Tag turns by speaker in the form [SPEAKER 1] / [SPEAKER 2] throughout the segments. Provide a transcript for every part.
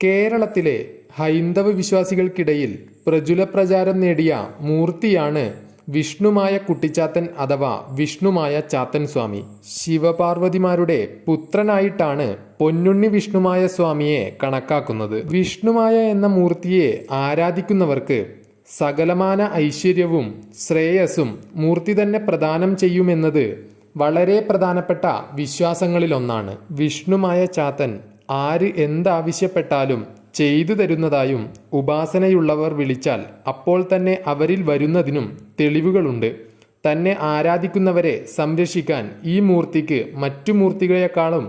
[SPEAKER 1] കേരളത്തിലെ ഹൈന്ദവ വിശ്വാസികൾക്കിടയിൽ പ്രചുല പ്രചാരം നേടിയ മൂർത്തിയാണ് വിഷ്ണുമായ കുട്ടിച്ചാത്തൻ അഥവാ വിഷ്ണുമായ ചാത്തൻ സ്വാമി. ശിവപാർവതിമാരുടെ പുത്രനായിട്ടാണ് പൊന്നുണ്ണി വിഷ്ണുമായ സ്വാമിയെ കണക്കാക്കുന്നത്. വിഷ്ണുമായ എന്ന മൂർത്തിയെ ആരാധിക്കുന്നവർക്ക് സകലമാന ഐശ്വര്യവും ശ്രേയസ്സും മൂർത്തി തന്നെ പ്രദാനം ചെയ്യുമെന്നത് വളരെ പ്രധാനപ്പെട്ട വിശ്വാസങ്ങളിലൊന്നാണ്. വിഷ്ണുമായ ചാത്തൻ ആര് എന്താവശ്യപ്പെട്ടാലും ചെയ്തു തരുന്നതായും ഉപാസനയുള്ളവർ വിളിച്ചാൽ അപ്പോൾ തന്നെ അവരിൽ വരുന്നതിനും തെളിവുകളുണ്ട്. തന്നെ ആരാധിക്കുന്നവരെ സംരക്ഷിക്കാൻ ഈ മൂർത്തിക്ക് മറ്റു മൂർത്തികളെക്കാളും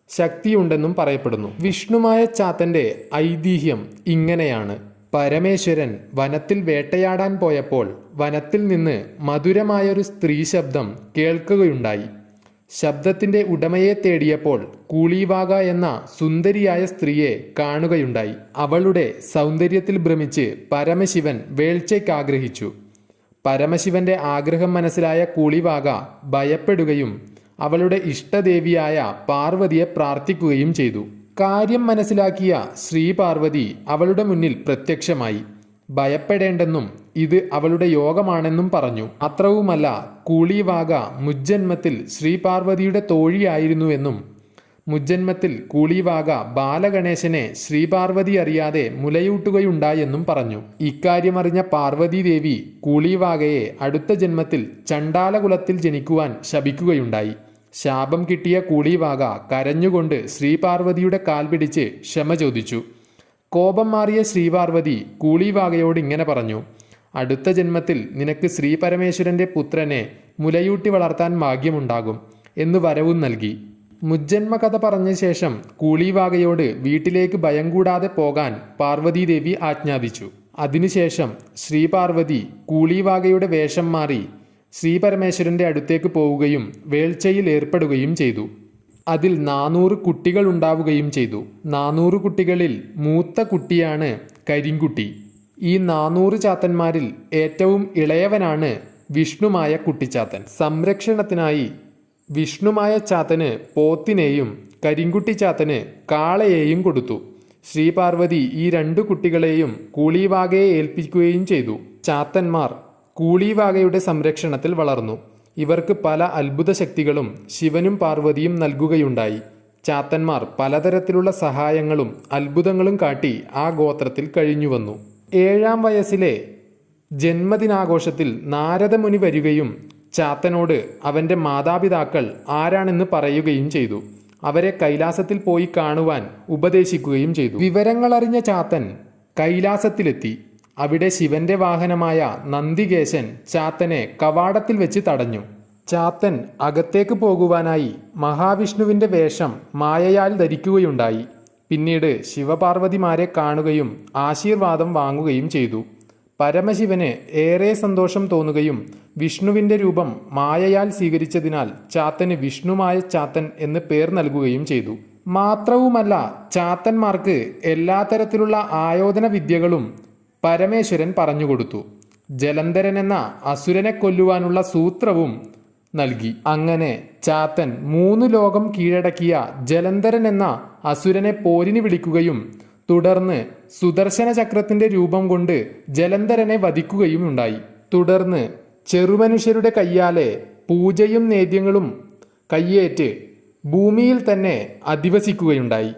[SPEAKER 1] ശക്തിയുണ്ടെന്നും പറയപ്പെടുന്നു. വിഷ്ണുമായ ചാത്തൻ്റെ ഐതിഹ്യം ഇങ്ങനെയാണ്. പരമേശ്വരൻ വനത്തിൽ വേട്ടയാടാൻ പോയപ്പോൾ വനത്തിൽ നിന്ന് മധുരമായൊരു സ്ത്രീ ശബ്ദം കേൾക്കുകയുണ്ടായി. ശബ്ദത്തിൻ്റെ ഉടമയെ തേടിയപ്പോൾ കൂളിവാക എന്ന സുന്ദരിയായ സ്ത്രീയെ കാണുകയുണ്ടായി. അവളുടെ സൗന്ദര്യത്തിൽ ഭ്രമിച്ച് പരമശിവൻ വേൾച്ചയ്ക്കാഗ്രഹിച്ചു. പരമശിവന്റെ ആഗ്രഹം മനസ്സിലായ കൂളിവാക ഭയപ്പെടുകയും അവളുടെ ഇഷ്ടദേവിയായ പാർവതിയെ പ്രാർത്ഥിക്കുകയും ചെയ്തു. കാര്യം മനസ്സിലാക്കിയ ശ്രീപാർവതി അവളുടെ മുന്നിൽ പ്രത്യക്ഷമായി. ഭയപ്പെടേണ്ടെന്നും ഇത് അവളുടെ യോഗമാണെന്നും പറഞ്ഞു. അത്രവുമല്ല, കൂളിവാക മുജ്ജന്മത്തിൽ ശ്രീപാർവതിയുടെ തോഴിയായിരുന്നുവെന്നും മുജ്ജന്മത്തിൽ കൂളിവാക ബാലഗണേശനെ ശ്രീപാർവതി അറിയാതെ മുലയൂട്ടുകയുണ്ടായെന്നും പറഞ്ഞു. ഇക്കാര്യമറിഞ്ഞ പാർവതീദേവി കൂളിവാകയെ അടുത്ത ജന്മത്തിൽ ചണ്ടാലകുലത്തിൽ ജനിക്കുവാൻ ശപിക്കുകയുണ്ടായി. ശാപം കിട്ടിയ കൂളിവാക കരഞ്ഞുകൊണ്ട് ശ്രീപാർവതിയുടെ കാൽ പിടിച്ച് ക്ഷമ ചോദിച്ചു. കോപം മാറിയ ശ്രീപാർവതി കൂളിവാകയോട് ഇങ്ങനെ പറഞ്ഞു: അടുത്ത ജന്മത്തിൽ നിനക്ക് ശ്രീ പരമേശ്വരന്റെ പുത്രനെ മുലയൂട്ടി വളർത്താൻ ഭാഗ്യമുണ്ടാകും എന്ന് വരവും നൽകി. മുജ്ജന്മ കഥ പറഞ്ഞ ശേഷം കൂളിവാകയോട് വീട്ടിലേക്ക് ഭയം കൂടാതെ പോകാൻ പാർവതീദേവി ആജ്ഞാപിച്ചു. അതിനുശേഷം ശ്രീപാർവതി കൂളിവാകയുടെ വേഷം മാറി ശ്രീപരമേശ്വരന്റെ അടുത്തേക്ക് പോവുകയും വേൾച്ചയിൽ ഏർപ്പെടുകയും ചെയ്തു. അതിൽ 400 കുട്ടികൾ ഉണ്ടാവുകയും ചെയ്തു. 400 കുട്ടികളിൽ മൂത്ത കുട്ടിയാണ് കരിങ്കുട്ടി. ഈ 400 ചാത്തന്മാരിൽ ഏറ്റവും ഇളയവനാണ് വിഷ്ണുമായ കുട്ടിച്ചാത്തൻ. സംരക്ഷണത്തിനായി വിഷ്ണുമായ ചാത്തന് പോത്തിനെയും കരിങ്കുട്ടി ചാത്തന് കാളയെയും കൊടുത്തു. ശ്രീപാർവതി ഈ 2 കുട്ടികളെയും കൂളിവാകയെ ഏൽപ്പിക്കുകയും ചെയ്തു. ചാത്തന്മാർ കൂളിവാകയുടെ സംരക്ഷണത്തിൽ വളർന്നു. ഇവർക്ക് പല അത്ഭുത ശക്തികളും ശിവനും പാർവതിയും നൽകുകയുണ്ടായി. ചാത്തന്മാർ പലതരത്തിലുള്ള സഹായങ്ങളും അത്ഭുതങ്ങളും കാട്ടി ആ ഗോത്രത്തിൽ കഴിഞ്ഞുവന്നു. 7-ാം വയസ്സിലെ ജന്മദിനാഘോഷത്തിൽ നാരദമുനി വരികയും ചാത്തനോട് അവൻ്റെ മാതാപിതാക്കൾ ആരാണെന്ന് പറയുകയും ചെയ്തു. അവരെ കൈലാസത്തിൽ പോയി കാണുവാൻ ഉപദേശിക്കുകയും ചെയ്തു. വിവരങ്ങളറിഞ്ഞ ചാത്തൻ കൈലാസത്തിലെത്തി. അവിടെ ശിവന്റെ വാഹനമായ നന്ദികേശൻ ചാത്തനെ കവാടത്തിൽ വെച്ച് തടഞ്ഞു. ചാത്തൻ അകത്തേക്ക് പോകുവാനായി മഹാവിഷ്ണുവിന്റെ വേഷം മായയാൽ ധരിക്കുകയുണ്ടായി. പിന്നീട് ശിവപാർവതിമാരെ കാണുകയും ആശീർവാദം വാങ്ങുകയും ചെയ്തു. പരമശിവന് ഏറെ സന്തോഷം തോന്നുകയും വിഷ്ണുവിന്റെ രൂപം മായയാൽ സ്വീകരിച്ചതിനാൽ ചാത്തന് വിഷ്ണുമായ ചാത്തൻ എന്ന് പേർ നൽകുകയും ചെയ്തു. മാത്രവുമല്ല, ചാത്തന്മാർക്ക് എല്ലാ തരത്തിലുള്ള ആയോധന വിദ്യകളും പരമേശ്വരൻ പറഞ്ഞുകൊടുത്തു. ജലന്ധരൻ എന്ന അസുരനെ കൊല്ലുവാനുള്ള സൂത്രവും നൽകി. അങ്ങനെ ചാത്തൻ 3 ലോകം കീഴടക്കിയ ജലന്ധരൻ എന്ന അസുരനെ പോരിന് വിളിക്കുകയും തുടർന്ന് സുദർശന ചക്രത്തിന്റെ രൂപം കൊണ്ട് ജലന്ധരനെ വധിക്കുകയും ഉണ്ടായി. തുടർന്ന് ചെറുമനുഷ്യരുടെ കയ്യാലെ പൂജയും നേദ്യങ്ങളും കയ്യേറ്റ് ഭൂമിയിൽ തന്നെ അധിവസിക്കുകയുണ്ടായി.